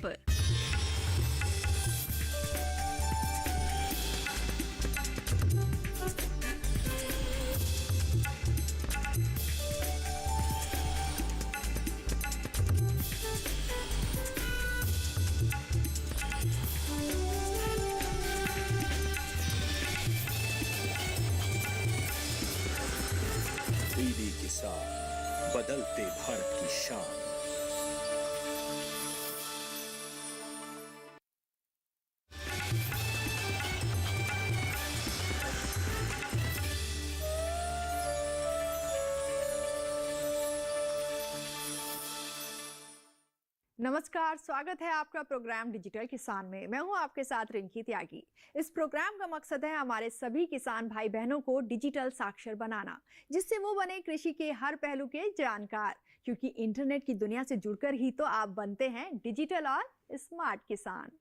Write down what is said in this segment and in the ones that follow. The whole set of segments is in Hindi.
पर। डीडी किसान, बदलते भारत की शान। नमस्कार, स्वागत है आपका प्रोग्राम डिजिटल किसान में। मैं हूं आपके साथ रिंकी त्यागी। इस प्रोग्राम का मकसद है हमारे सभी किसान भाई बहनों को डिजिटल साक्षर बनाना, जिससे वो बने कृषि के हर पहलू के जानकार, क्योंकि इंटरनेट की दुनिया से जुड़कर ही तो आप बनते हैं डिजिटल और स्मार्ट किसान।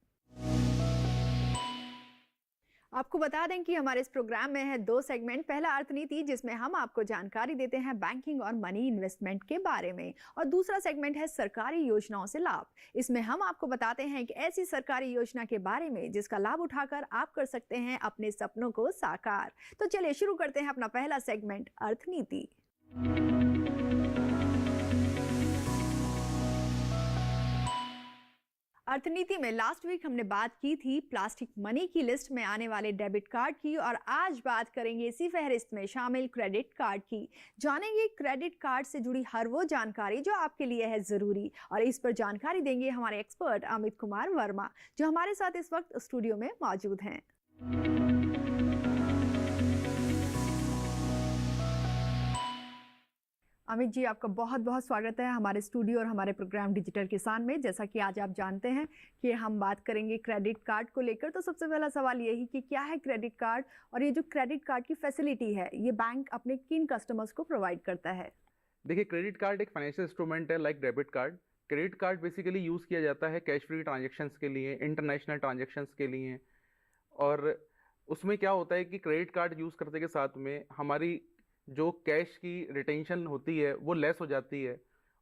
आपको बता दें कि हमारे इस प्रोग्राम में है 2 सेगमेंट। पहला अर्थनीति, जिसमें हम आपको जानकारी देते हैं बैंकिंग और मनी इन्वेस्टमेंट के बारे में, और दूसरा सेगमेंट है सरकारी योजनाओं से लाभ। इसमें हम आपको बताते हैं कि ऐसी सरकारी योजना के बारे में जिसका लाभ उठाकर आप कर सकते हैं अपने सपनों को साकार। तो चलिए शुरू करते हैं अपना पहला सेगमेंट, अर्थनीति। अर्थनीति में लास्ट वीक हमने बात की थी प्लास्टिक मनी की लिस्ट में आने वाले डेबिट कार्ड की, और आज बात करेंगे इसी फहरिस्त में शामिल क्रेडिट कार्ड की। जानेंगे क्रेडिट कार्ड से जुड़ी हर वो जानकारी जो आपके लिए है जरूरी, और इस पर जानकारी देंगे हमारे एक्सपर्ट अमित कुमार वर्मा, जो हमारे साथ इस वक्त स्टूडियो में मौजूद हैं। अमित जी, आपका बहुत बहुत स्वागत है हमारे स्टूडियो और हमारे प्रोग्राम डिजिटल किसान में। जैसा कि आज आप जानते हैं कि हम बात करेंगे क्रेडिट कार्ड को लेकर, तो सबसे पहला सवाल यही कि क्या है क्रेडिट कार्ड, और ये जो क्रेडिट कार्ड की फैसिलिटी है ये बैंक अपने किन कस्टमर्स को प्रोवाइड करता है? देखिए, क्रेडिट कार्ड एक फाइनेंशियल इंस्ट्रूमेंट है like debit card. Credit card basically use किया जाता है कैश फ्री ट्रांजेक्शन्स के लिए, इंटरनेशनल ट्रांजेक्शन्स के लिए, और उसमें क्या होता है कि क्रेडिट कार्ड यूज़ करते के साथ में हमारी जो कैश की रिटेंशन होती है वो लेस हो जाती है,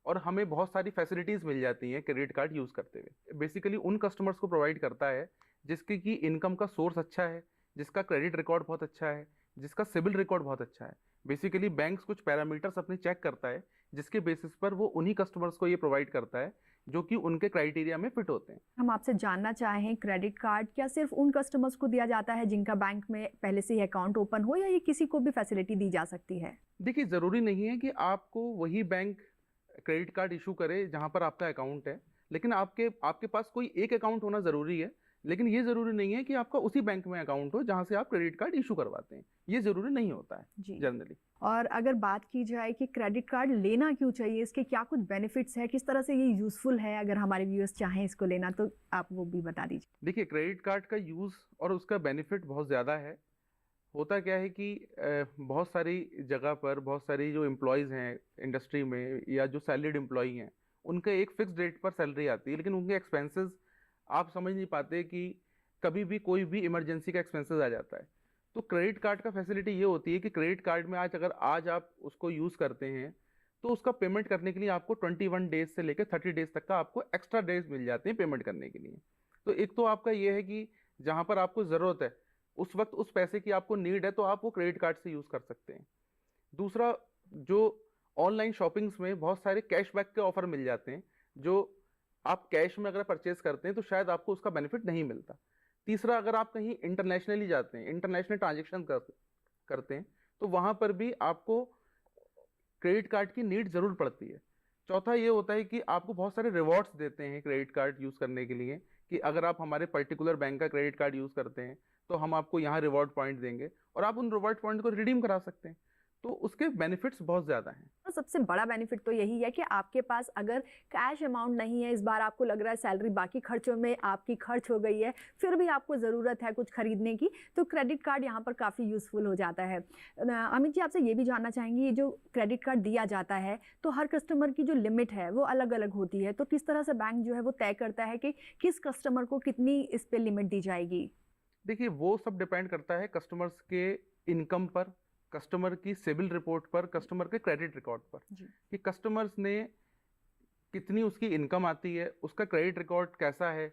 और हमें बहुत सारी फैसिलिटीज़ मिल जाती हैं क्रेडिट कार्ड यूज़ करते हुए। बेसिकली उन कस्टमर्स को प्रोवाइड करता है जिसकी की इनकम का सोर्स अच्छा है, जिसका क्रेडिट रिकॉर्ड बहुत अच्छा है, जिसका सिबिल रिकॉर्ड बहुत अच्छा है। बेसिकली बैंक्स कुछ पैरामीटर्स अपने चेक करता है, जिसके बेसिस पर वो उन्हीं कस्टमर्स को ये प्रोवाइड करता है जो कि उनके क्राइटेरिया में फिट होते हैं। हम आपसे जानना चाहें, क्रेडिट कार्ड क्या सिर्फ उन कस्टमर्स को दिया जाता है जिनका बैंक में पहले से ही अकाउंट ओपन हो, या ये किसी को भी फैसिलिटी दी जा सकती है? देखिए, ज़रूरी नहीं है कि आपको वही बैंक क्रेडिट कार्ड इशू करे जहां पर आपका अकाउंट है, लेकिन आपके पास कोई एक अकाउंट होना ज़रूरी है। लेकिन ये ज़रूरी नहीं है कि आपका उसी बैंक में अकाउंट हो जहां से आप क्रेडिट कार्ड इशू करवाते हैं, ये ज़रूरी नहीं होता है जनरली। और अगर बात की जाए कि क्रेडिट कार्ड लेना क्यों चाहिए, इसके क्या कुछ बेनिफिट्स है, किस तरह से ये यूज़फुल है, अगर हमारे व्यूअर्स चाहें इसको लेना तो आप वो भी बता दीजिए। देखिए, क्रेडिट कार्ड का यूज़ और उसका बेनिफिट बहुत ज़्यादा है। होता क्या है कि बहुत सारी जगह पर बहुत सारी जो एम्प्लॉयज़ हैं इंडस्ट्री में या जो सैलरीड एम्प्लॉई हैं, उनके एक फिक्स डेट पर सैलरी आती है, लेकिन उनके एक्सपेंसेस आप समझ नहीं पाते कि कभी भी कोई भी इमरजेंसी का एक्सपेंसेस आ जाता है। तो क्रेडिट कार्ड का फैसिलिटी ये होती है कि क्रेडिट कार्ड में आज आप उसको यूज़ करते हैं तो उसका पेमेंट करने के लिए आपको 21 डेज से लेकर 30 डेज तक का आपको एक्स्ट्रा डेज मिल जाते हैं पेमेंट करने के लिए। तो एक तो आपका ये है कि जहाँ पर आपको ज़रूरत है उस वक्त उस पैसे की आपको नीड है तो आप वो क्रेडिट कार्ड से यूज़ कर सकते हैं। दूसरा, जो ऑनलाइन शॉपिंग्स में बहुत सारे कैशबैक के ऑफर मिल जाते हैं, जो आप कैश में अगर परचेज करते हैं तो शायद आपको उसका बेनिफिट नहीं मिलता। तीसरा, अगर आप कहीं इंटरनेशनली जाते हैं, इंटरनेशनल ट्रांजेक्शन करते हैं, तो वहाँ पर भी आपको क्रेडिट कार्ड की नीड ज़रूर पड़ती है। चौथा ये होता है कि आपको बहुत सारे रिवॉर्ड्स देते हैं क्रेडिट कार्ड यूज़ करने के लिए, कि अगर आप हमारे पर्टिकुलर बैंक का क्रेडिट कार्ड यूज़ करते हैं तो हम आपको यहाँ रिवॉर्ड पॉइंट देंगे और आप उन रिवॉर्ड पॉइंट को रिडीम करा सकते हैं। तो उसके बेनिफिट्स बहुत ज़्यादा हैं। तो सबसे बड़ा बेनिफिट तो यही है कि आपके पास अगर कैश अमाउंट नहीं है, इस बार आपको लग रहा है सैलरी बाकी खर्चों में आपकी खर्च हो गई है, फिर भी आपको ज़रूरत है कुछ खरीदने की, तो क्रेडिट कार्ड यहाँ पर काफ़ी यूज़फुल हो जाता है। अमित जी, आपसे ये भी जानना चाहेंगे, ये जो क्रेडिट कार्ड दिया जाता है तो हर कस्टमर की जो लिमिट है वो अलग अलग होती है, तो किस तरह से बैंक जो है वो तय करता है कि किस कस्टमर को कितनी इस पर लिमिट दी जाएगी? देखिए, वो सब डिपेंड करता है कस्टमर्स के इनकम पर, कस्टमर की सिबिल रिपोर्ट पर, कस्टमर के क्रेडिट रिकॉर्ड पर, कि कस्टमर्स ने कितनी उसकी इनकम आती है, उसका क्रेडिट रिकॉर्ड कैसा है,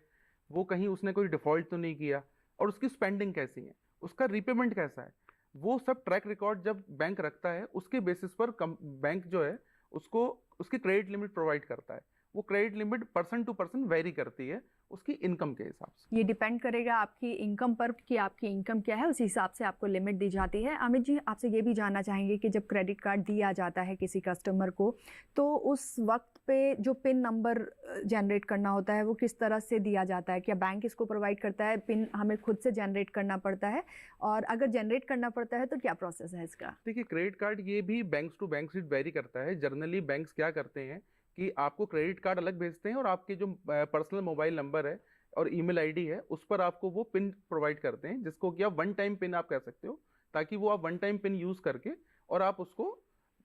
वो कहीं उसने कोई डिफॉल्ट तो नहीं किया, और उसकी स्पेंडिंग कैसी है, उसका रीपेमेंट कैसा है, वो सब ट्रैक रिकॉर्ड जब बैंक रखता है, उसके बेसिस पर बैंक जो है उसको उसकी क्रेडिट लिमिट प्रोवाइड करता है। वो credit limit person to person vary करती है उसकी इनकम के हिसाब से। ये डिपेंड करेगा आपकी इनकम पर कि आपकी इनकम क्या है, उसी हिसाब से आपको लिमिट दी जाती है। अमित जी, आपसे ये भी जानना चाहेंगे कि जब क्रेडिट कार्ड दिया जाता है किसी कस्टमर को, तो उस वक्त पे जो पिन नंबर जनरेट करना होता है वो किस तरह से दिया जाता है? क्या बैंक इसको प्रोवाइड करता है, पिन हमें खुद से जनरेट करना पड़ता है, और अगर जनरेट करना पड़ता है तो क्या प्रोसेस है इसका? देखिए, क्रेडिट कार्ड ये भी बैंक्स टू बैंक वेरी करता है। जनरली बैंक्स क्या करते हैं कि आपको क्रेडिट कार्ड अलग भेजते हैं, और आपके जो पर्सनल मोबाइल नंबर है और ईमेल आईडी है उस पर आपको वो पिन प्रोवाइड करते हैं, जिसको कि आप वन टाइम पिन आप कह सकते हो, ताकि वो आप वन टाइम पिन यूज करके और आप उसको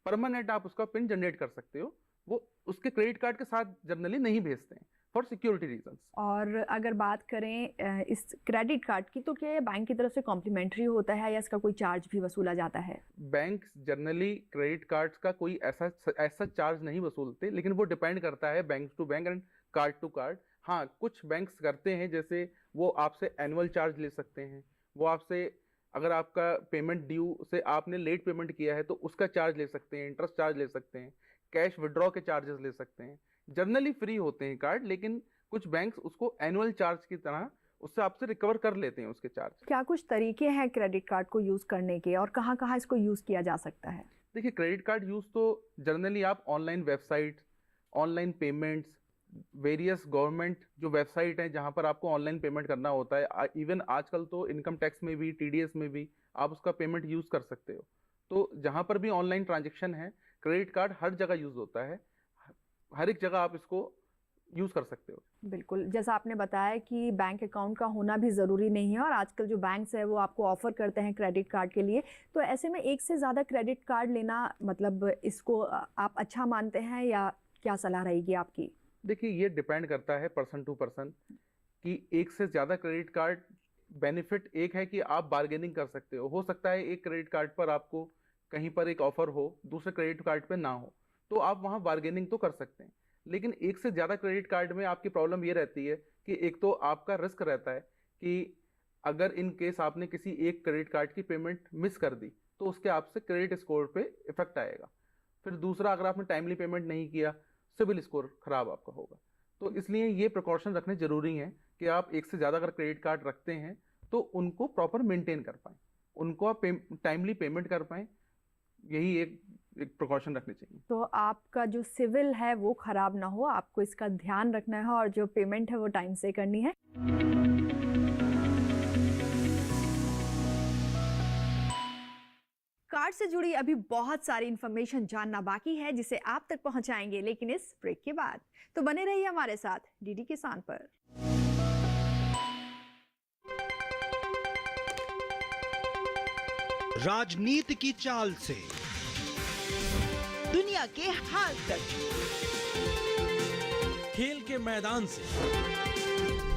परमानेंट आप उसका पिन जनरेट कर सकते हो। वो उसके क्रेडिट कार्ड के साथ जनरली नहीं भेजते हैं फॉर सिक्योरिटी रीजंस। और अगर बात करें इस क्रेडिट कार्ड की, तो क्या ये बैंक की तरफ से कॉम्प्लीमेंट्री होता है या इसका कोई चार्ज भी वसूला जाता है? बैंक जनरली क्रेडिट कार्ड्स का कोई ऐसा चार्ज नहीं वसूलते, लेकिन वो डिपेंड करता है bank to bank and card to card. हाँ, कुछ बैंक्स करते हैं, जैसे वो आपसे एनुअल चार्ज ले सकते हैं, वो आपसे अगर आपका पेमेंट ड्यू से आपने लेट पेमेंट किया है तो उसका चार्ज ले सकते हैं, इंटरेस्ट चार्ज ले सकते हैं, कैश विड्रॉ के चार्जेस ले सकते हैं। जनरली फ्री होते हैं कार्ड, लेकिन कुछ बैंक्स उसको एनुअल चार्ज की तरह उससे आपसे रिकवर कर लेते हैं उसके चार्ज। क्या कुछ तरीके हैं क्रेडिट कार्ड को यूज़ करने के, और कहाँ कहाँ इसको यूज़ किया जा सकता है? देखिए, क्रेडिट कार्ड यूज़ तो जनरली आप online website, online payments, various government जो वेबसाइट हैं जहां पर आपको ऑनलाइन पेमेंट करना होता है, इवन आजकल तो इनकम टैक्स में भी, टीडीएस में भी आप उसका पेमेंट यूज़ कर सकते हो। तो जहां पर भी ऑनलाइन ट्रांजेक्शन है, क्रेडिट कार्ड हर जगह यूज़ होता है, हर एक जगह आप इसको यूज़ कर सकते हो। बिल्कुल, जैसा आपने बताया कि बैंक अकाउंट का होना भी ज़रूरी नहीं है, और आजकल जो बैंक्स है वो आपको ऑफ़र करते हैं क्रेडिट कार्ड के लिए। तो ऐसे में एक से ज़्यादा क्रेडिट कार्ड लेना, मतलब इसको आप अच्छा मानते हैं, या क्या सलाह रहेगी आपकी? देखिए, ये डिपेंड करता है पर्सन टू पर्सन कि एक से ज़्यादा क्रेडिट कार्ड बेनिफिट एक है कि आप बार्गेनिंग कर सकते हो सकता है एक क्रेडिट कार्ड पर आपको कहीं पर एक ऑफर हो, दूसरे क्रेडिट कार्ड पे ना हो, तो आप वहाँ बार्गेनिंग तो कर सकते हैं। लेकिन एक से ज़्यादा क्रेडिट कार्ड में आपकी प्रॉब्लम ये रहती है कि एक तो आपका रिस्क रहता है कि अगर इन केस आपने किसी एक क्रेडिट कार्ड की पेमेंट मिस कर दी तो उसके आपसे क्रेडिट स्कोर पे इफेक्ट आएगा। फिर दूसरा, अगर आपने टाइमली पेमेंट नहीं किया, सिविल स्कोर खराब आपका होगा। तो इसलिए ये प्रिकॉशन रखने जरूरी हैं कि आप एक से ज़्यादा अगर क्रेडिट कार्ड रखते हैं तो उनको प्रॉपर मेंटेन कर पाएँ, उनको आप टाइमली पेमेंट कर पाएँ, यही एक प्रिकॉशन रखनी चाहिए। तो आपका जो सिविल है वो ख़राब ना हो, आपको इसका ध्यान रखना है, और जो पेमेंट है वो टाइम से करनी है। कार्ड से जुड़ी अभी बहुत सारी इन्फॉर्मेशन जानना बाकी है, जिसे आप तक पहुंचाएंगे, लेकिन इस ब्रेक के बाद। तो बने रहिए हमारे साथ डीडी किसान पर। राजनीति की चाल से दुनिया के हाल तक, खेल के मैदान से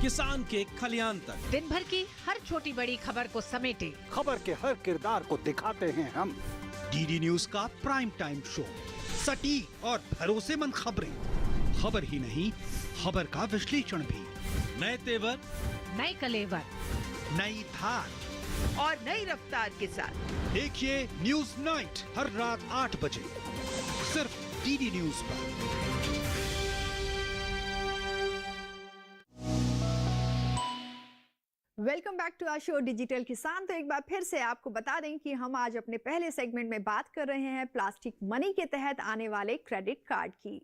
किसान के खलियान तक, दिन भर की हर छोटी बड़ी खबर को समेटे खबर के हर किरदार को दिखाते हैं हम। डीडी न्यूज का प्राइम टाइम शो, सटीक और भरोसेमंद खबरें, खबर ही नहीं खबर का विश्लेषण भी, नए तेवर, नए कलेवर, नई धार और नई रफ्तार के साथ देखिए न्यूज नाइट हर रात 8 बजे सिर्फ डीडी न्यूज पर। Welcome back to our show digital Kisan. तो एक बार फिर से आपको बता दें कि हम आज अपने पहले सेगमेंट में बात कर रहे हैं प्लास्टिक मनी के तहत आने वाले क्रेडिट कार्ड की।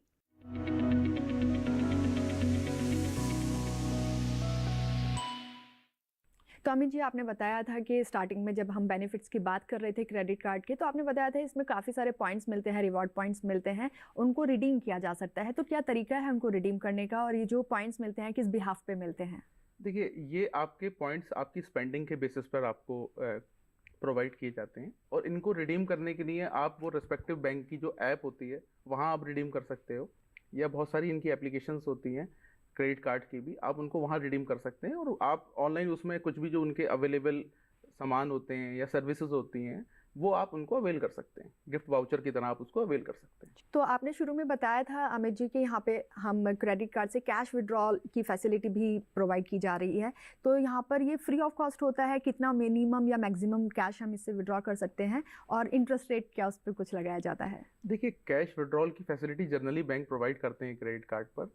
तो अमित जी, आपने बताया था कि स्टार्टिंग में जब हम बेनिफिट्स की बात कर रहे थे क्रेडिट कार्ड के, तो आपने बताया था इसमें काफ़ी सारे पॉइंट्स मिलते हैं, रिवॉर्ड पॉइंट्स मिलते हैं, उनको रिडीम किया जा सकता है। तो क्या तरीका है उनको रिडीम करने का, और ये जो पॉइंट्स मिलते हैं किस बिहाफ पे मिलते हैं? देखिए, ये आपके पॉइंट्स आपकी स्पेंडिंग के बेसिस पर आपको प्रोवाइड किए जाते हैं, और इनको रिडीम करने के लिए आप वो रिस्पेक्टिव बैंक की जो ऐप होती है वहाँ आप रिडीम कर सकते हो, या बहुत सारी इनकी एप्लीकेशंस होती हैं क्रेडिट कार्ड की भी, आप उनको वहाँ रिडीम कर सकते हैं। और आप ऑनलाइन उसमें कुछ भी जो उनके अवेलेबल सामान होते हैं या सर्विसेज होती हैं वो आप उनको अवेल कर सकते हैं, गिफ्ट वाउचर की तरह आप उसको अवेल कर सकते हैं। तो आपने शुरू में बताया था अमित जी कि यहाँ पे हम क्रेडिट कार्ड से कैश विड्रॉल की फैसिलिटी भी प्रोवाइड की जा रही है, तो यहाँ पर ये फ्री ऑफ कॉस्ट होता है? कितना मिनिमम या मैक्सिमम कैश हम इससे विड्रॉ कर सकते हैं, और इंटरेस्ट रेट क्या उस पर कुछ लगाया जाता है? देखिए, कैश विड्रॉल की फैसिलिटी जनरली बैंक प्रोवाइड करते हैं क्रेडिट कार्ड पर,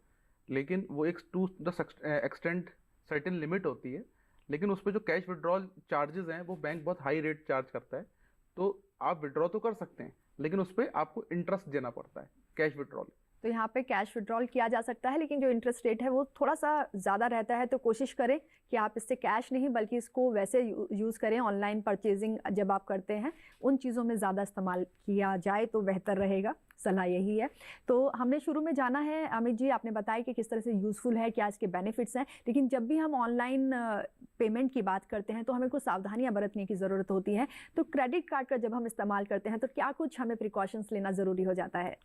लेकिन वो एक to the extent certain limit होती है, लेकिन उस पर जो कैश विड्रॉल चार्जेस हैं वो बैंक बहुत हाई रेट चार्ज करता है। तो आप विड्रॉ तो कर सकते हैं, लेकिन उस पर आपको इंटरेस्ट देना पड़ता है कैश विड्रॉल। तो यहाँ पे कैश विड्रॉल किया जा सकता है, लेकिन जो इंटरेस्ट रेट है वो थोड़ा सा ज़्यादा रहता है, तो कोशिश करें कि आप इससे कैश नहीं बल्कि इसको वैसे यूज़ करें। ऑनलाइन परचेजिंग जब आप करते हैं उन चीज़ों में ज़्यादा इस्तेमाल किया जाए तो बेहतर रहेगा, सलाह यही है। तो हमने शुरू में जाना है अमित जी, आपने बताया कि किस तरह से यूज़फुल है, क्या इसके बेनिफिट्स हैं, लेकिन जब भी हम ऑनलाइन पेमेंट की बात करते हैं तो हमें कुछ सावधानियाँ बरतने की ज़रूरत होती है। तो क्रेडिट कार्ड का जब हम इस्तेमाल करते हैं तो क्या कुछ हमें प्रिकॉशंस लेना ज़रूरी हो जाता है?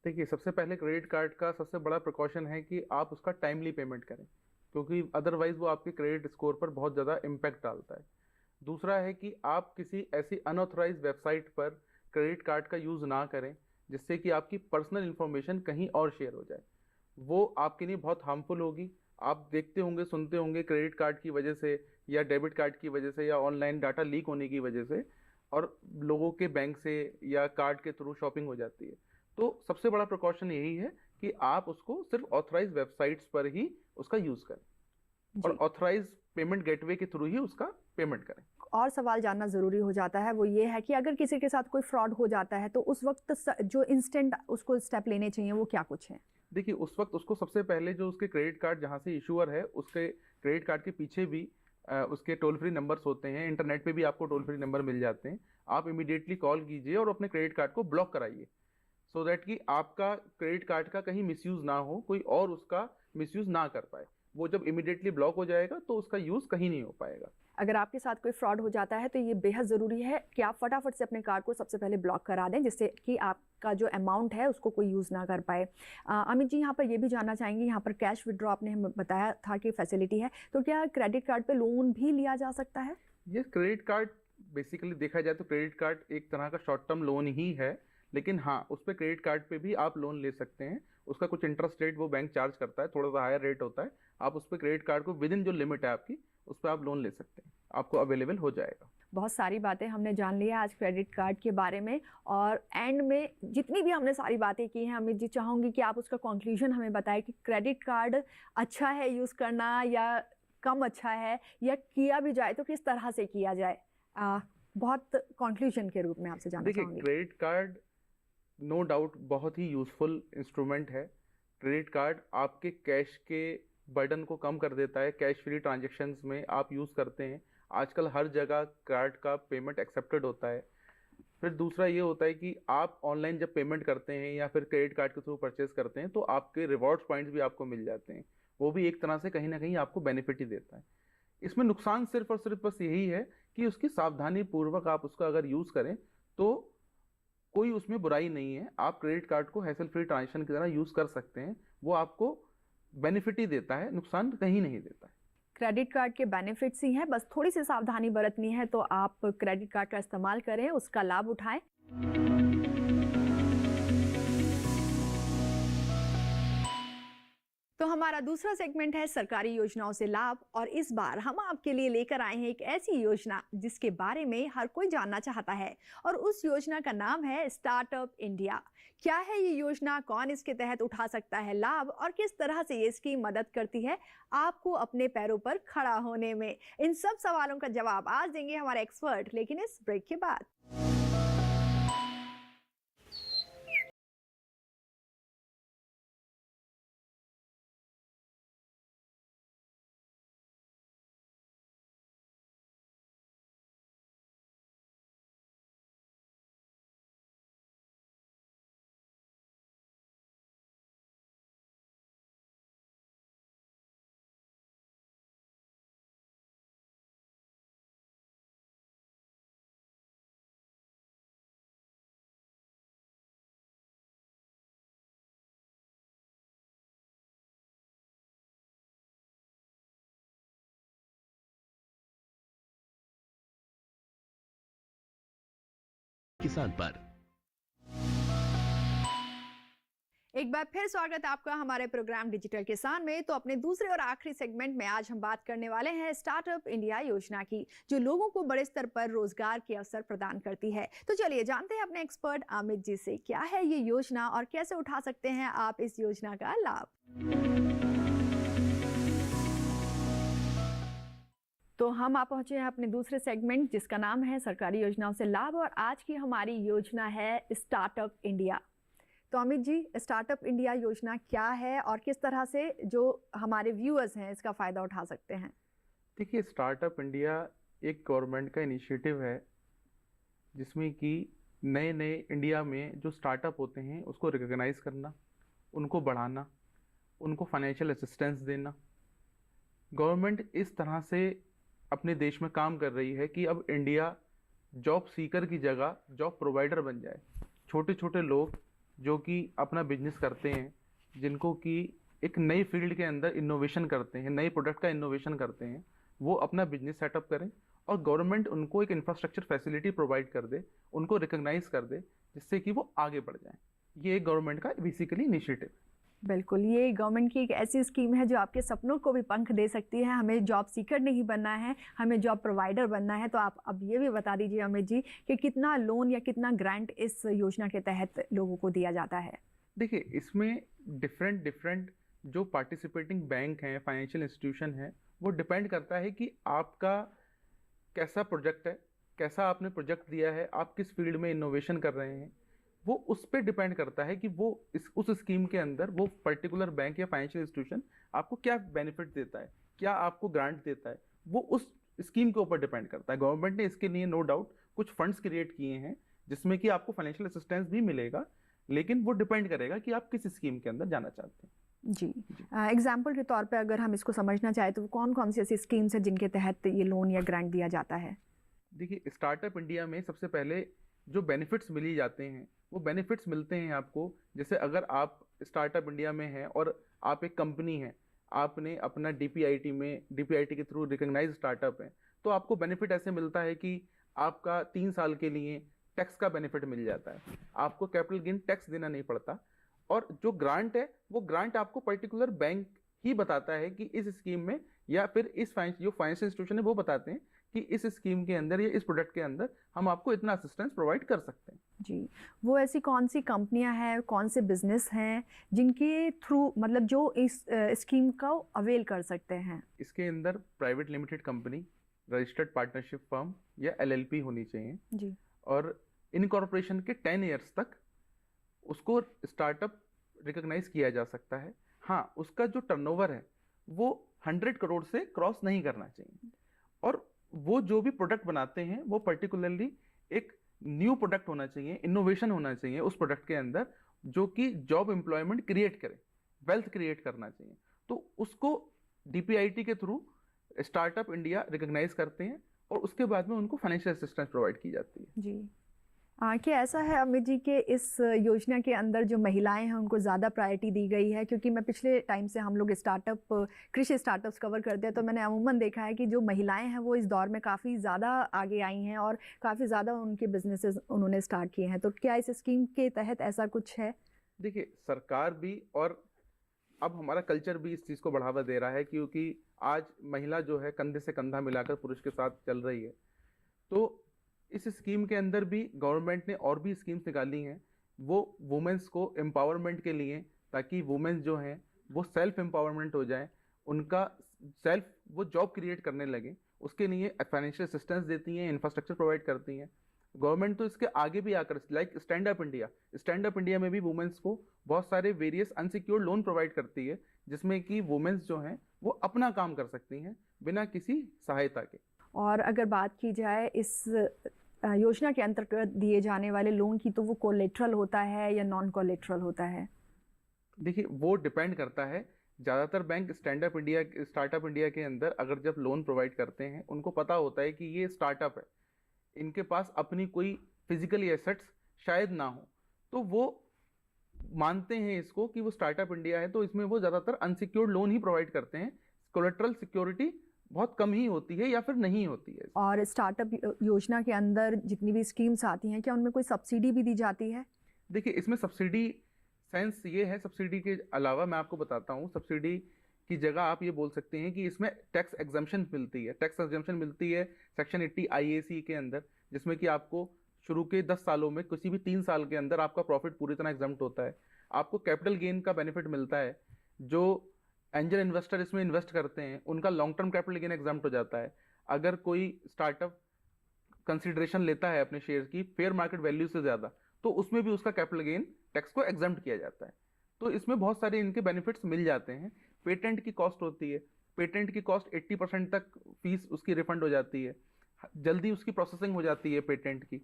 देखिए, सबसे पहले क्रेडिट कार्ड का सबसे बड़ा प्रिकॉशन है कि आप उसका टाइमली पेमेंट करें, क्योंकि अदरवाइज वो आपके क्रेडिट स्कोर पर बहुत ज़्यादा इम्पैक्ट डालता है। दूसरा है कि आप किसी ऐसी अनऑथराइज वेबसाइट पर क्रेडिट कार्ड का यूज़ ना करें जिससे कि आपकी पर्सनल इन्फॉर्मेशन कहीं और शेयर हो जाए, वो आपके लिए बहुत हार्मफुल होगी। आप देखते होंगे, सुनते होंगे क्रेडिट कार्ड की वजह से या डेबिट कार्ड की वजह से या ऑनलाइन डाटा लीक होने की वजह से और लोगों के बैंक से या कार्ड के थ्रू शॉपिंग हो जाती है। तो सबसे बड़ा प्रिकॉशन यही है कि आप उसको सिर्फ ऑथराइज वेबसाइट्स पर ही उसका यूज़ करें और ऑथराइज पेमेंट गेटवे के थ्रू ही उसका पेमेंट करें। और सवाल जानना ज़रूरी हो जाता है, वो ये है कि अगर किसी के साथ कोई फ्रॉड हो जाता है तो उस वक्त जो इंस्टेंट उसको स्टेप लेने चाहिए वो क्या कुछ है? देखिए, उस वक्त उसको सबसे पहले जो उसके क्रेडिट कार्ड जहाँ से इशूअर है उसके क्रेडिट कार्ड के पीछे भी उसके टोल फ्री नंबर्स होते हैं, इंटरनेट पे भी आपको टोल फ्री नंबर मिल जाते हैं। आप इमीडिएटली कॉल कीजिए और अपने क्रेडिट कार्ड को ब्लॉक कराइए, सो दैट कि आपका क्रेडिट कार्ड का कहीं मिसयूज़ ना हो, कोई और उसका मिसयूज़ ना कर पाए। वो जब इमीडिएटली ब्लॉक हो जाएगा तो उसका यूज़ कहीं नहीं हो पाएगा। अगर आपके साथ कोई फ्रॉड हो जाता है तो ये बेहद ज़रूरी है कि आप फटाफट से अपने कार्ड को सबसे पहले ब्लॉक करा दें, जिससे कि आपका जो अमाउंट है उसको कोई यूज़ ना कर पाए। अमित जी, यहाँ पर ये भी जानना चाहेंगे, यहाँ पर कैश विड्रॉ आपने हमें बताया था कि फैसिलिटी है, तो क्या क्रेडिट कार्ड पे लोन भी लिया जा सकता है? ये क्रेडिट कार्ड बेसिकली देखा जाए तो क्रेडिट कार्ड एक तरह का शॉर्ट टर्म लोन ही है, लेकिन हाँ, उस पर क्रेडिट कार्ड पे भी आप लोन ले सकते हैं। उसका कुछ इंटरेस्ट रेट वो बैंक चार्ज करता है, थोड़ा सा हायर रेट होता है। आप उस पर क्रेडिट कार्ड को विद इन जो लिमिट है आपकी, उस पर आप लोन ले सकते हैं, आपको अवेलेबल हो जाएगा। बहुत सारी बातें हमने जान लिया आज क्रेडिट कार्ड के बारे में, और एंड में जितनी भी हमने सारी बातें की हैं, अमित जी चाहूँगी कि आप उसका कंक्लूजन हमें बताएं कि क्रेडिट कार्ड अच्छा है यूज़ करना या कम अच्छा है, या किया भी जाए तो किस तरह से किया जाए। बहुत कंक्लूजन के रूप में आपसे जानना चाहूँगी। देखिए, क्रेडिट कार्ड नो डाउट बहुत ही यूज़फुल इंस्ट्रूमेंट है। क्रेडिट कार्ड आपके कैश के बर्डन को कम कर देता है। कैश फ्री ट्रांजैक्शंस में आप यूज़ करते हैं, आजकल हर जगह कार्ड का पेमेंट एक्सेप्टेड होता है। फिर दूसरा ये होता है कि आप ऑनलाइन जब पेमेंट करते हैं या फिर क्रेडिट कार्ड के थ्रू परचेज करते हैं तो आपके रिवॉर्ड्स पॉइंट्स भी आपको मिल जाते हैं, वो भी एक तरह से कहीं ना कहीं आपको बेनिफिट ही देता है। इसमें नुकसान सिर्फ और सिर्फ बस यही है कि उसकी सावधानी पूर्वक आप उसका अगर यूज़ करें तो कोई उसमें बुराई नहीं है। आप क्रेडिट कार्ड को हैसल फ्री ट्रांजेक्शन की तरह यूज़ कर सकते हैं, वो आपको बेनिफिट ही देता है, नुकसान कहीं नहीं देता है। क्रेडिट कार्ड के बेनिफिट्स ही हैं, बस थोड़ी सी सावधानी बरतनी है, तो आप क्रेडिट कार्ड का इस्तेमाल करें, उसका लाभ उठाएं। तो हमारा दूसरा सेगमेंट है सरकारी योजनाओं से लाभ, और इस बार हम आपके लिए लेकर आए हैं एक ऐसी योजना जिसके बारे में हर कोई जानना चाहता है, और उस योजना का नाम है स्टार्टअप इंडिया। क्या है ये योजना, कौन इसके तहत उठा सकता है लाभ, और किस तरह से ये स्कीम मदद करती है आपको अपने पैरों पर खड़ा होने में? इन सब सवालों का जवाब आज देंगे हमारे एक्सपर्ट, लेकिन इस ब्रेक के बाद। किसान पर। एक बार फिर स्वागत है आपका हमारे प्रोग्राम डिजिटल किसान में। तो अपने दूसरे और आखिरी सेगमेंट में आज हम बात करने वाले हैं स्टार्टअप इंडिया योजना की, जो लोगों को बड़े स्तर पर रोजगार के अवसर प्रदान करती है। तो चलिए जानते हैं अपने एक्सपर्ट अमित जी से, क्या है ये योजना और कैसे उठा सकते हैं आप इस योजना का लाभ। तो हम आप पहुंचे हैं अपने दूसरे सेगमेंट जिसका नाम है सरकारी योजनाओं से लाभ, और आज की हमारी योजना है स्टार्टअप इंडिया। तो अमित जी, स्टार्टअप इंडिया योजना क्या है और किस तरह से जो हमारे व्यूअर्स हैं इसका फ़ायदा उठा सकते हैं? देखिए, स्टार्टअप इंडिया एक गवर्नमेंट का इनिशिएटिव है जिसमें कि नए नए इंडिया में जो स्टार्टअप होते हैं उसको रिकॉग्नाइज करना, उनको बढ़ाना, उनको फाइनेंशियल असिस्टेंस देना। गवर्नमेंट इस तरह से अपने देश में काम कर रही है कि अब इंडिया जॉब सीकर की जगह जॉब प्रोवाइडर बन जाए। छोटे छोटे लोग जो कि अपना बिजनेस करते हैं, जिनको कि एक नई फील्ड के अंदर इनोवेशन करते हैं, नए प्रोडक्ट का इनोवेशन करते हैं, वो अपना बिजनेस सेटअप करें और गवर्नमेंट उनको एक इंफ्रास्ट्रक्चर फैसिलिटी प्रोवाइड कर दे, उनको रिकॉग्नाइज कर दे, जिससे कि वो आगे बढ़ जाएं। ये एक गवर्नमेंट का बेसिकली इनिशिएटिव। बिल्कुल, ये गवर्नमेंट की एक ऐसी स्कीम है जो आपके सपनों को भी पंख दे सकती है। हमें जॉब सीकर नहीं बनना है, हमें जॉब प्रोवाइडर बनना है। तो आप अब ये भी बता दीजिए अमित जी कि कितना लोन या कितना ग्रांट इस योजना के तहत लोगों को दिया जाता है? देखिए, इसमें डिफरेंट जो पार्टिसिपेटिंग बैंक हैं, फाइनेंशियल इंस्टीट्यूशन हैं, वो डिपेंड करता है कि आपका कैसा प्रोजेक्ट है, कैसा आपने प्रोजेक्ट दिया है, आप किस फील्ड में इनोवेशन कर रहे हैं, वो उस पर डिपेंड करता है कि वो उस स्कीम के अंदर वो पर्टिकुलर बैंक या फाइनेंशियल इंस्टीट्यूशन आपको क्या बेनिफिट देता है, क्या आपको ग्रांट देता है, वो उस स्कीम के ऊपर डिपेंड करता है। गवर्नमेंट ने इसके लिए नो डाउट कुछ फंड्स क्रिएट किए हैं जिसमें कि आपको फाइनेंशियल असिस्टेंस भी मिलेगा, लेकिन वो डिपेंड करेगा कि आप किस स्कीम के अंदर जाना चाहते हैं। जी, एग्जाम्पल के तौर पे अगर हम इसको समझना चाहें तो कौन कौन सी ऐसी स्कीम्स है जिनके तहत ये लोन या ग्रांट दिया जाता है? देखिए, स्टार्टअप इंडिया में सबसे पहले जो बेनिफिट्स मिली जाते हैं वो बेनिफिट्स मिलते हैं आपको। जैसे अगर आप स्टार्टअप इंडिया में हैं और आप एक कंपनी है, आपने अपना डीपीआईटी के थ्रू रिकॉग्नाइज स्टार्टअप है, तो आपको बेनिफिट ऐसे मिलता है कि आपका 3 साल के लिए टैक्स का बेनिफिट मिल जाता है, आपको कैपिटल गेन टैक्स देना नहीं पड़ता। और जो ग्रांट है वो ग्रांट आपको पर्टिकुलर बैंक ही बताता है कि इस स्कीम में, या फिर इस जो फाइनेंशियल इंस्टीट्यूशन है वो बताते हैं कि इस स्कीम के अंदर या इस प्रोडक्ट के अंदर हम आपको इतना असिस्टेंस प्रोवाइड कर सकते हैं। जी, वो ऐसी कौन सी कंपनियां हैं, कौन से बिजनेस हैं जिनके थ्रू मतलब जो इस स्कीम का अवेल कर सकते हैं? इसके अंदर private limited company, registered partnership firm या एलएलपी होनी चाहिए जी, और इनकॉर्पोरेशन के 10 ईयर्स तक उसको स्टार्टअप रिकॉग्नाइज किया जा सकता है। हाँ, उसका जो टर्नओवर है वो 100 करोड़ से क्रॉस नहीं करना चाहिए, और वो जो भी प्रोडक्ट बनाते हैं वो पर्टिकुलरली एक न्यू प्रोडक्ट होना चाहिए, इनोवेशन होना चाहिए उस प्रोडक्ट के अंदर, जो कि जॉब एम्प्लॉयमेंट क्रिएट करे, वेल्थ क्रिएट करना चाहिए। तो उसको डीपीआईटी के थ्रू स्टार्टअप इंडिया रिकॉग्नाइज करते हैं और उसके बाद में उनको फाइनेंशियल असिस्टेंस प्रोवाइड की जाती है। जी, क्या ऐसा है अमित जी कि इस योजना के अंदर जो महिलाएं हैं उनको ज़्यादा प्रायोरिटी दी गई है? क्योंकि मैं पिछले टाइम से हम लोग कृषि स्टार्टअप्स कवर करते हैं, तो मैंने अमूमन देखा है कि जो महिलाएं हैं वो इस दौर में काफ़ी ज़्यादा आगे आई हैं और काफ़ी ज़्यादा उनके बिजनेसेस उन्होंने स्टार्ट किए हैं। तो क्या इस स्कीम के तहत ऐसा कुछ है? देखिए, सरकार भी और अब हमारा कल्चर भी इस चीज़ को बढ़ावा दे रहा है, क्योंकि आज महिला जो है कंधे से कंधा मिलाकर पुरुष के साथ चल रही है। तो इस स्कीम के अंदर भी गवर्नमेंट ने और भी स्कीम्स निकाली हैं वो वुमेन्स को एम्पावरमेंट के लिए, ताकि वुमेन्स जो हैं वो सेल्फ एम्पावरमेंट हो जाए, उनका वो जॉब क्रिएट करने लगे। उसके लिए फाइनेंशियल असिस्टेंस देती हैं, इंफ्रास्ट्रक्चर प्रोवाइड करती हैं गवर्नमेंट। तो इसके आगे भी आकर लाइक स्टैंड अप इंडिया में भी वुमेन्स को बहुत सारे वेरियस अनसिक्योर्ड लोन प्रोवाइड करती है, जिसमें कि वुमेन्स जो हैं वो अपना काम कर सकती हैं बिना किसी सहायता के। और अगर बात की जाए इस योजना के अंतर्गत दिए जाने वाले लोन की, तो वो कोलेट्रल होता है या नॉन कोलेट्रल होता है? देखिए, वो डिपेंड करता है। ज़्यादातर बैंक स्टार्टअप इंडिया के अंदर अगर जब लोन प्रोवाइड करते हैं, उनको पता होता है कि ये स्टार्टअप है, इनके पास अपनी कोई फिजिकली एसेट्स शायद ना हो, तो वो मानते हैं इसको कि वो स्टार्टअप इंडिया है, तो इसमें वो ज़्यादातर अनसिक्योर्ड लोन ही प्रोवाइड करते हैं। कोलेट्रल सिक्योरिटी बहुत कम ही होती है या फिर नहीं होती है। और स्टार्टअप योजना के अंदर जितनी भी स्कीम्स आती हैं, क्या उनमें कोई सब्सिडी भी दी जाती है? देखिए, इसमें सब्सिडी सेंस ये है, सब्सिडी के अलावा मैं आपको बताता हूँ, सब्सिडी की जगह आप ये बोल सकते हैं कि इसमें टैक्स एग्जम्पशन मिलती है। टैक्स एग्जम्पशन मिलती है सेक्शन 80 IAC के अंदर, जिसमें कि आपको शुरू के 10 सालों में किसी भी 3 साल के अंदर आपका प्रॉफिट पूरी तरह एग्जम्प्ट होता है। आपको कैपिटल गेन का बेनिफिट मिलता है। जो एंजल इन्वेस्टर इसमें इन्वेस्ट करते हैं उनका long term capital gain exempt हो जाता है। अगर कोई स्टार्टअप कंसिडरेशन लेता है अपने शेयर की फेयर मार्केट वैल्यू से ज़्यादा, तो उसमें भी उसका कैपिटल गेन टैक्स को एग्जम्प्ट किया जाता है। तो इसमें बहुत सारे इनके बेनिफिट्स मिल जाते हैं। पेटेंट की कॉस्ट होती है, पेटेंट की कॉस्ट 80% तक फीस उसकी रिफंड हो जाती है, जल्दी उसकी प्रोसेसिंग हो जाती है पेटेंट की।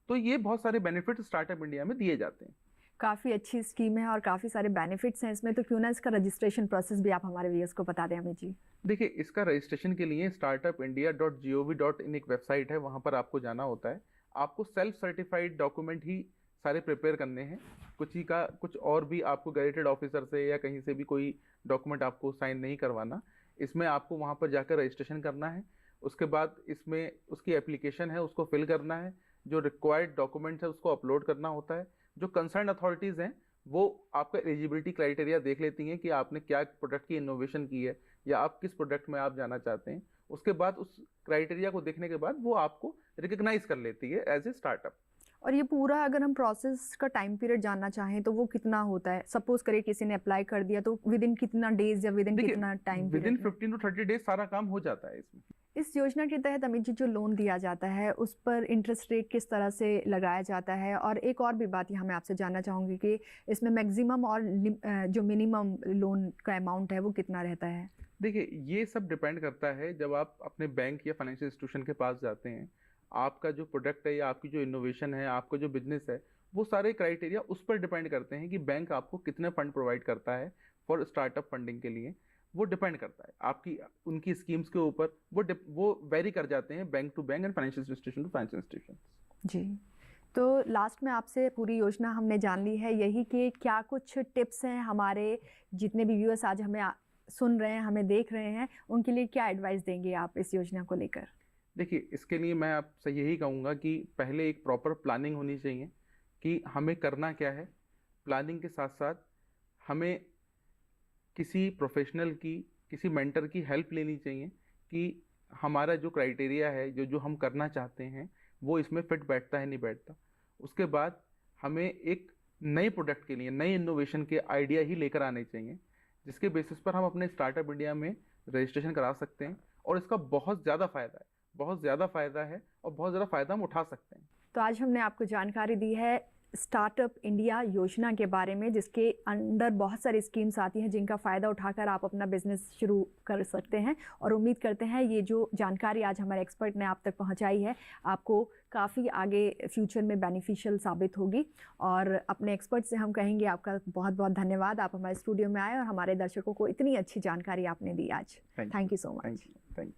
तो ये बहुत सारे बेनिफिट स्टार्टअप इंडिया में दिए जाते हैं। काफ़ी अच्छी स्कीम है और काफ़ी सारे बेनिफिट्स हैं इसमें, तो क्यों ना इसका रजिस्ट्रेशन प्रोसेस भी आप हमारे व्यूअर्स को बता दें अमित जी। देखिए, इसका रजिस्ट्रेशन के लिए startupindia.gov.in एक वेबसाइट है, वहाँ पर आपको जाना होता है। आपको सेल्फ सर्टिफाइड डॉक्यूमेंट ही सारे प्रिपेयर करने हैं। कुछ और भी आपको गैजेटेड ऑफिसर से या कहीं से भी कोई डॉक्यूमेंट आपको साइन नहीं करवाना। इसमें आपको वहाँ पर जाकर रजिस्ट्रेशन करना है। उसके बाद इसमें उसकी एप्लीकेशन है, उसको फिल करना है। जो रिक्वायर्ड डॉक्यूमेंट्स है उसको अपलोड करना होता है। जो कंसर्न अथॉरिटीज़ हैं वो आपका एलिजिबिलिटी क्राइटेरिया देख लेती हैं कि आपने क्या प्रोडक्ट की इनोवेशन की है या आप किस प्रोडक्ट में आप जाना चाहते हैं। उसके बाद उस क्राइटेरिया को देखने के बाद वो आपको रिकग्नाइज कर लेती है एज ए स्टार्टअप। और ये पूरा अगर हम प्रोसेस का टाइम पीरियड जानना चाहें तो वो कितना होता है? सपोज करिए किसी ने अप्लाई कर दिया तो विद इन कितना डेज या विद इन कितना time? With in 15 to 30 days सारा काम हो जाता है इसमें। इस योजना के तहत अमित जी जो लोन दिया जाता है उस पर इंटरेस्ट रेट किस तरह से लगाया जाता है? और एक और भी बात यहाँ मैं आपसे जानना चाहूँगी कि इसमें मैक्सिमम और जो मिनिमम लोन का अमाउंट है वो कितना रहता है? देखिए, ये सब डिपेंड करता है। जब आप अपने बैंक या फाइनेंशियल इंस्टीट्यूशन के पास जाते हैं, आपका जो प्रोडक्ट है या आपकी जो इनोवेशन है, आपका जो बिजनेस है, वो सारे क्राइटेरिया उस पर डिपेंड करते हैं कि बैंक आपको कितने फंड प्रोवाइड करता है फॉर स्टार्टअप फंडिंग के लिए। वो डिपेंड करता है आपकी उनकी स्कीम्स के ऊपर। वो वेरी कर जाते हैं bank to bank and financial institution to financial institution. जी, तो लास्ट में आपसे पूरी योजना हमने जान ली है, यही कि क्या कुछ टिप्स हैं हमारे जितने भी व्यूअर्स आज हमें सुन रहे हैं, हमें देख रहे हैं, उनके लिए क्या एडवाइस देंगे आप इस योजना को लेकर? देखिए, इसके लिए मैं आपसे यही कहूँगा कि पहले एक प्रॉपर प्लानिंग होनी चाहिए कि हमें करना क्या है। प्लानिंग के साथ साथ हमें किसी प्रोफेशनल की, किसी मेंटर की हेल्प लेनी चाहिए कि हमारा जो क्राइटेरिया है, जो हम करना चाहते हैं, वो इसमें फिट बैठता है नहीं बैठता। उसके बाद हमें एक नए प्रोडक्ट के लिए, नए इनोवेशन के आइडिया ही लेकर आने चाहिए, जिसके बेसिस पर हम अपने स्टार्टअप इंडिया में रजिस्ट्रेशन करा सकते हैं। और इसका बहुत ज़्यादा फ़ायदा है, बहुत ज़्यादा फ़ायदा है और बहुत ज़्यादा फ़ायदा हम उठा सकते हैं। तो आज हमने आपको जानकारी दी है स्टार्टअप इंडिया योजना के बारे में, जिसके अंदर बहुत सारी स्कीम्स आती हैं जिनका फ़ायदा उठाकर आप अपना बिजनेस शुरू कर सकते हैं। और उम्मीद करते हैं ये जो जानकारी आज हमारे एक्सपर्ट ने आप तक पहुंचाई है आपको काफ़ी आगे फ्यूचर में बेनिफिशियल साबित होगी। और अपने एक्सपर्ट से हम कहेंगे आपका बहुत बहुत धन्यवाद, आप हमारे स्टूडियो में आए और हमारे दर्शकों को इतनी अच्छी जानकारी आपने दी आज। Thank you so much. Thank you.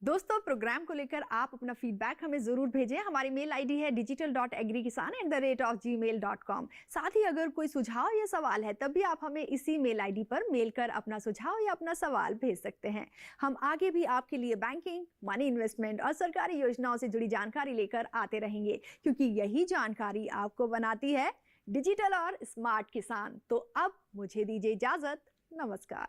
दोस्तों, प्रोग्राम को लेकर आप अपना फीडबैक हमें ज़रूर भेजें। हमारी मेल आईडी है digital.agrikisan@gmail.com। साथ ही अगर कोई सुझाव या सवाल है तब भी आप हमें इसी मेल आईडी पर मेल कर अपना सुझाव या अपना सवाल भेज सकते हैं। हम आगे भी आपके लिए बैंकिंग, मनी इन्वेस्टमेंट और सरकारी योजनाओं से जुड़ी जानकारी लेकर आते रहेंगे, क्योंकि यही जानकारी आपको बनाती है डिजिटल और स्मार्ट किसान। तो अब मुझे दीजिए इजाज़त। नमस्कार।